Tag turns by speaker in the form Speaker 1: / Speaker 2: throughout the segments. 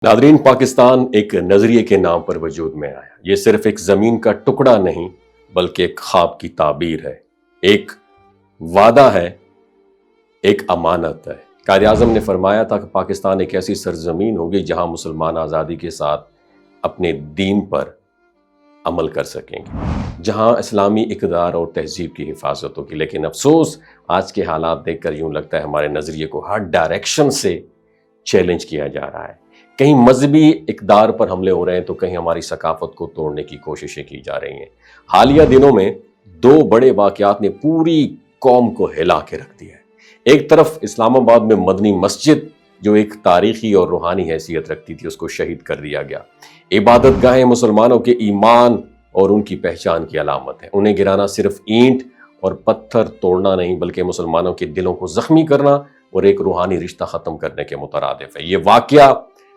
Speaker 1: Nadreen, Pakistan एक नजरिए के नाम पर वजूद में आया। ये सिर्फ एक जमीन का टुकड़ा नहीं बल्कि एक ख्वाब की ताबीर है, एक वादा है, एक अमानत है। कायद आज़म ने फरमाया था कि पाकिस्तान एक ऐसी सरजमीन होगी जहां मुसलमान आज़ादी के साथ अपने दीन पर अमल कर सकेंगे, जहां इस्लामी इक़दार और तहजीब की हिफाजत होगी। लेकिन अफसोस, आज के हालात देखकर यूं लगता है हमारे नज़रिए को हर डायरेक्शन से चैलेंज किया जा रहा है। कहीं मजहबी इक़दार पर हमले हो रहे हैं तो कहीं हमारी सकाफत को तोड़ने की कोशिशें की जा रही हैं। हालिया दिनों में दो बड़े वाक़यात ने पूरी कौम को हिला के रख दिया है। एक तरफ इस्लामाबाद में मदनी मस्जिद, जो एक तारीखी और रूहानी हैसियत रखती थी, उसको शहीद कर दिया गया। इबादत गाहें मुसलमानों के ईमान और उनकी पहचान की अलामत है। उन्हें गिराना सिर्फ ईंट और पत्थर तोड़ना नहीं बल्कि मुसलमानों के दिलों को जख्मी करना और एक रूहानी रिश्ता ख़त्म करने के मुतरादिफ है। ये वाक़या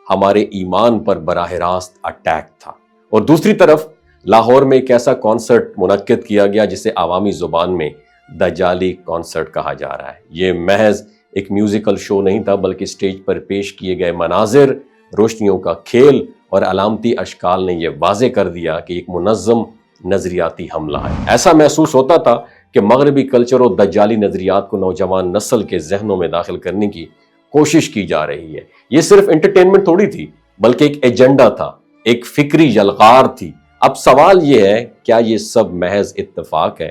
Speaker 1: हमारे ईमान पर बराह रास्त अटैक था। और दूसरी तरफ लाहौर में एक ऐसा कॉन्सर्ट मुनक्किद किया गया जिसे आवामी ज़ुबान में दजाली कॉन्सर्ट कहा जा रहा है। ये महज एक म्यूजिकल शो नहीं था बल्कि स्टेज पर पेश किए गए मनाजिर, रोशनियों का खेल और अलामती अशकाल ने यह वाज़े कर दिया कि एक मुनज़्ज़म नज़रियाती हमला है। ऐसा महसूस होता था कि मगरबी कल्चर और दज्जाली नज़रियात को नौजवान नस्ल के जहनों में दाखिल करने की कोशिश की जा रही है। ये सिर्फ एंटरटेनमेंट थोड़ी थी बल्कि एक एजेंडा था, एक फिक्री यलगार थी। अब सवाल ये है, क्या ये सब महज इत्तेफाक है?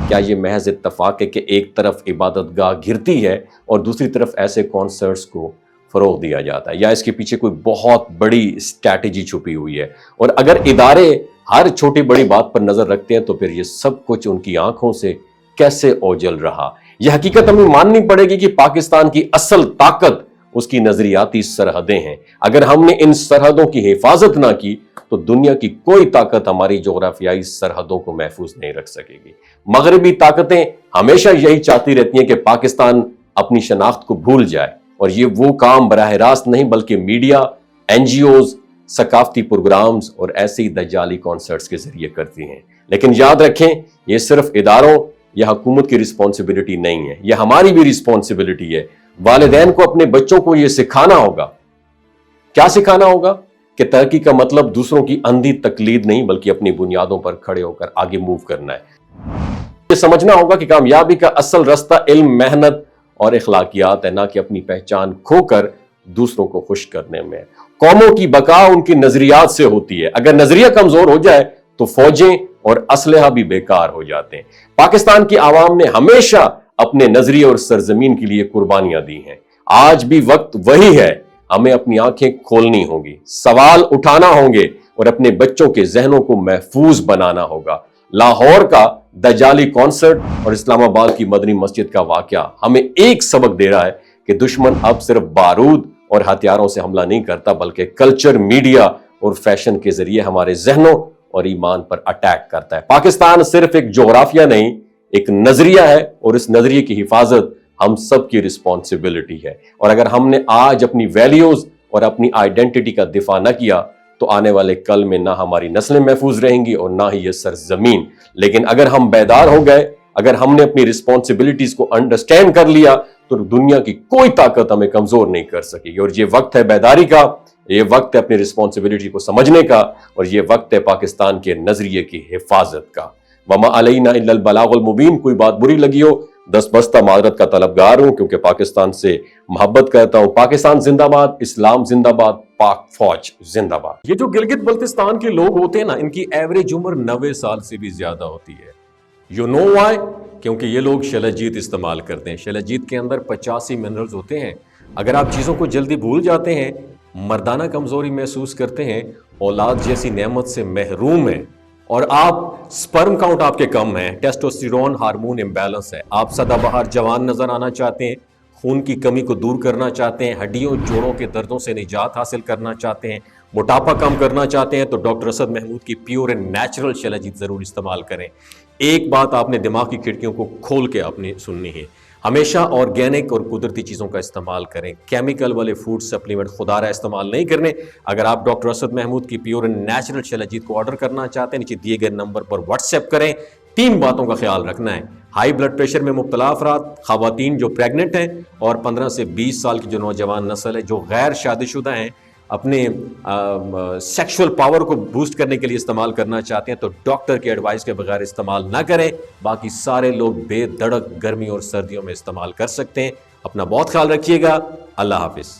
Speaker 1: क्या ये महज इत्तेफाक है कि एक तरफ इबादतगाह घिरती है और दूसरी तरफ ऐसे कॉन्सर्ट्स को फरोग दिया जाता है, या इसके पीछे कोई बहुत बड़ी स्ट्रैटेजी छुपी हुई है? और अगर इदारे हर छोटी बड़ी बात पर नजर रखते हैं तो फिर ये सब कुछ उनकी आंखों से कैसे ओझल रहा? यह हकीकत हमें माननी पड़ेगी कि पाकिस्तान की असल ताकत उसकी नजरियाती सरहदें हैं। अगर हमने इन सरहदों की हिफाजत ना की तो दुनिया की कोई ताकत हमारी जोग्राफियाई सरहदों को महफूज नहीं रख सकेगी। मगरबी ताकतें हमेशा यही चाहती रहती हैं कि पाकिस्तान अपनी शनाख्त को भूल जाए, और ये वो काम बराह रास्त नहीं बल्कि मीडिया, NGOs, सकाफती प्रोग्राम्स और ऐसे ही दज्जाली कॉन्सर्ट्स के जरिए करती हैं। लेकिन याद रखें, ये सिर्फ इदारों या हुकूमत की रिस्पॉन्सिबिलिटी नहीं है, यह हमारी भी रिस्पॉन्सिबिलिटी है। वालिदैन को अपने बच्चों को यह सिखाना होगा। क्या सिखाना होगा? कि तरक्की का मतलब दूसरों की अंधी तकलीद नहीं बल्कि अपनी बुनियादों पर खड़े होकर आगे मूव करना है। ये समझना होगा कि कामयाबी का असल रास्ता इल्म, मेहनत और इखलाकियात है, ना कि अपनी पहचान खोकर दूसरों को खुश करने में। कौमों की बका उनकी नजरियात से होती है। अगर नजरिया कमजोर हो जाए तो फौजें और असलहा भी बेकार हो जाते हैं। पाकिस्तान की आवाम ने हमेशा अपने नजरिए और सरजमीन के लिए कुर्बानियां दी हैं। आज भी वक्त वही है। हमें अपनी आंखें खोलनी होगी, सवाल उठाना होंगे और अपने बच्चों के जहनों को महफूज बनाना होगा। लाहौर का दजाली कॉन्सर्ट और इस्लामाबाद की मदनी मस्जिद का वाकया हमें एक सबक दे रहा है कि दुश्मन अब सिर्फ बारूद और हथियारों से हमला नहीं करता बल्कि कल्चर, मीडिया और फैशन के जरिए हमारे जहनों और ईमान पर अटैक करता है। पाकिस्तान सिर्फ एक जोग्राफिया नहीं, एक नजरिया है, और इस नजरिए की हिफाजत हम सब की रिस्पॉन्सिबिलिटी है। और अगर हमने आज अपनी वैल्यूज और अपनी आइडेंटिटी का दिफा न किया तो आने वाले कल में ना हमारी नस्लें महफूज रहेंगी और ना ही ये सरजमीन। लेकिन अगर हम बेदार हो गए, अगर हमने अपनी रिस्पॉन्सिबिलिटीज को अंडरस्टैंड कर लिया तो दुनिया की कोई ताकत हमें कमजोर नहीं कर सकेगी। और ये वक्त है बेदारी का, ये वक्त है अपनी रिस्पॉन्सिबिलिटी को समझने का, और ये वक्त है पाकिस्तान के नजरिए की हिफाजत का। वमा अलैना इल्लल बलागुल मुबीन। कोई बात बुरी लगी हो, दस बस्ता मादरत का तलबगार हूं, क्योंकि पाकिस्तान से मोहब्बत करता हूं। पाकिस्तान जिंदाबाद, इस्लाम जिंदाबाद, पाक फौज जिंदाबाद। ये जो गिलगित बल्तिस्तान के लोग होते हैं ना, इनकी एवरेज उम्र 90 साल से भी ज्यादा होती है। You know why? क्योंकि ये लोग शलजीत इस्तेमाल करते हैं। शलजीत के अंदर 85 मिनरल्स होते हैं। अगर आप चीज़ों को जल्दी भूल जाते हैं, मर्दाना कमजोरी महसूस करते हैं, औलाद जैसी नेमत से महरूम हैं, और आप स्पर्म काउंट आपके कम है, टेस्टोस्टेरोन हार्मोन इम्बैलेंस है, आप सदाबहार जवान नजर आना चाहते हैं, खून की कमी को दूर करना चाहते हैं, हड्डियों जोड़ों के दर्दों से निजात हासिल करना चाहते हैं, मोटापा कम करना चाहते हैं, तो डॉक्टर असद महमूद की प्योर एंड नेचुरल शलजीत जरूर इस्तेमाल करें। एक बात आपने दिमाग की खिड़कियों को खोल के अपनी सुननी है, हमेशा ऑर्गेनिक और कुदरती चीज़ों का इस्तेमाल करें। केमिकल वाले फूड सप्लीमेंट खुदारा इस्तेमाल नहीं करने। अगर आप डॉक्टर असद महमूद की प्योर एंड नेचुरल शलजीत को ऑर्डर करना चाहते हैं, नीचे दिए गए नंबर पर व्हाट्सएप करें। 3 बातों का ख्याल रखना है: हाई ब्लड प्रेशर में मुब्तला अफराद, खवातीन जो प्रेग्नेंट हैं, और 15 से 20 साल की जो नौजवान नस्ल है जो गैर शादीशुदा हैं,
Speaker 2: اپنے سیکشول پاور کو بوسٹ کرنے کے لیے استعمال کرنا چاہتے ہیں تو ڈاکٹر کی ایڈوائس کے بغیر استعمال نہ کریں. باقی سارے لوگ بے دھڑک گرمی اور سردیوں میں استعمال کر سکتے ہیں. اپنا بہت خیال رکھیے گا. اللہ حافظ.